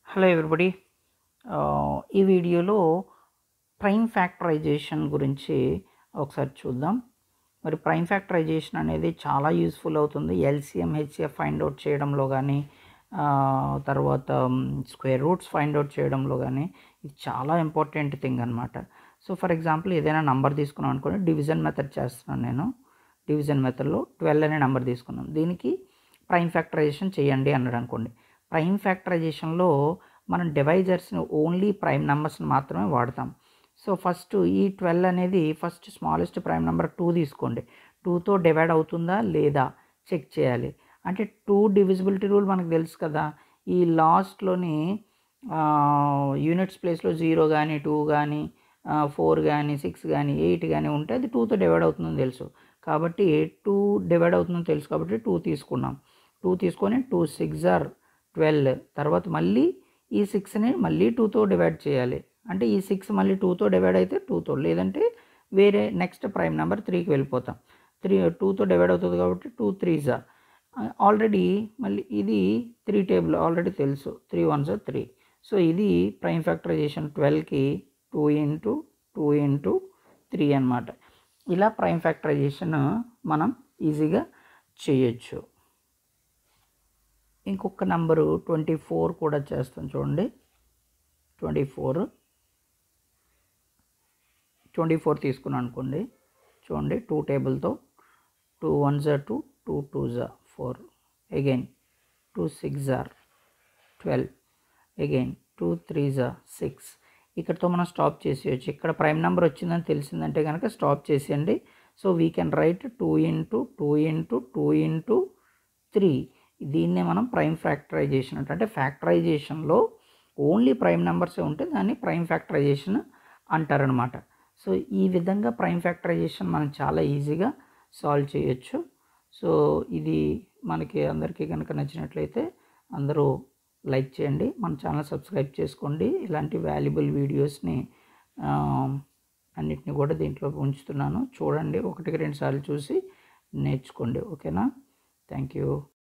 Hello everybody. ఈ వీడియోలో prime factorisation గురించి ఒకసారి చూద్దాం. మరి ప్రైమ్ ఫ్యాక్టరైజేషన్ అనేది చాలా యూస్ఫుల్ అవుతుంది ఎల్సిఎం హెచ్సిఎఫ్ ఫైండ్ అవుట్ చేయడంలో కానీ, తర్వాత స్క్వేర్ రూట్స్ ఫైండ్ అవుట్ చేయడంలో కానీ ఇది చాలా ఇంపార్టెంట్ థింగ్ అనమాట. సో ఫర్ ఎగ్జాంపుల్ ఏదైనా నంబర్ తీసుకున్నాం అనుకోండి, డివిజన్ మెథడ్ చేస్తున్నాను నేను. డివిజన్ మెథడ్లో 12 అనే నెంబర్ తీసుకున్నాం, దీనికి ప్రైమ్ ఫ్యాక్టరైజేషన్ చేయండి అన్నాడు అనుకోండి. ప్రైమ్ ఫ్యాక్టరైజేషన్లో మనం డివైజర్స్ని ఓన్లీ ప్రైమ్ నెంబర్స్ని మాత్రమే వాడతాం. సో ఫస్ట్ ఈ 12 అనేది ఫస్ట్ స్మాలెస్ట్ ప్రైమ్ నెంబర్ 2 తీసుకోండి. 2తో డివైడ్ అవుతుందా లేదా చెక్ చేయాలి. అంటే 2 డివిజిబిలిటీ రూల్ మనకు తెలుసు కదా. ఈ లాస్ట్లోని యూనిట్స్ ప్లేస్లో 0 కానీ 2 కానీ 4 కానీ 6 కానీ 8 కానీ ఉంటే అది 2తో డివైడ్ అవుతుందని తెలుసు. కాబట్టి 2 డివైడ్ అవుతుందని తెలుసు కాబట్టి 2 తీసుకున్నాం. 2 తీసుకొని 2 6 ఆర్ 12. తర్వాత మళ్ళీ ఈ 6ని మళ్ళీ 2తో డివైడ్ చేయాలి. అంటే ఈ 6 మళ్ళీ 2తో డివైడ్ అయితే 2తో, లేదంటే వేరే నెక్స్ట్ ప్రైమ్ నెంబర్ 3కి వెళ్ళిపోతాం. 2తో డివైడ్ అవుతుంది కాబట్టి 2 3s ఆల్రెడీ. మళ్ళీ ఇది 3 టేబుల్ ఆల్రెడీ తెలుసు, 3 1s 3. సో ఇది ప్రైమ్ ఫ్యాక్టరైజేషన్ 12కి 2 ఇంటూ 2 ఇంటూ 3 అనమాట. ఇలా ప్రైమ్ ఫ్యాక్టరైజేషన్ మనం ఈజీగా చేయొచ్చు. ఇంకొక నెంబరు 24 కూడా చేస్తాం చూడండి. 24 తీసుకున్నాను అనుకోండి. చూడండి 2 టేబుల్తో 2 1s 2, 2 2s 4, again 2 6s 12, again 2 3s 6. ఇక్కడతో మనం స్టాప్ చేసేయచ్చు. ఇక్కడ ప్రైమ్ నెంబర్ వచ్చిందని తెలిసిందంటే కనుక స్టాప్ చేసేయండి. So we can write 2 into 2 into 2 into 3. దీన్నే మనం ప్రైమ్ ఫ్యాక్టరైజేషన్ అంటే ఫ్యాక్టరైజేషన్లో ఓన్లీ ప్రైమ్ నెంబర్సే ఉంటే దాన్ని ప్రైమ్ ఫ్యాక్టరైజేషన్ అంటారనమాట. సో ఈ విధంగా ప్రైమ్ ఫ్యాక్టరైజేషన్ మనం చాలా ఈజీగా సాల్వ్ చేయొచ్చు. సో ఇది మనకి అందరికీ కనుక నచ్చినట్లయితే అందరూ లైక్ చేయండి, మన ఛానల్ సబ్స్క్రైబ్ చేసుకోండి. ఇలాంటి వాల్యుబుల్ వీడియోస్ని అన్నిటిని కూడా దీంట్లో ఉంచుతున్నాను, చూడండి. 1కి 2 సార్లు చూసి నేర్చుకోండి. ఓకేనా? Thank you.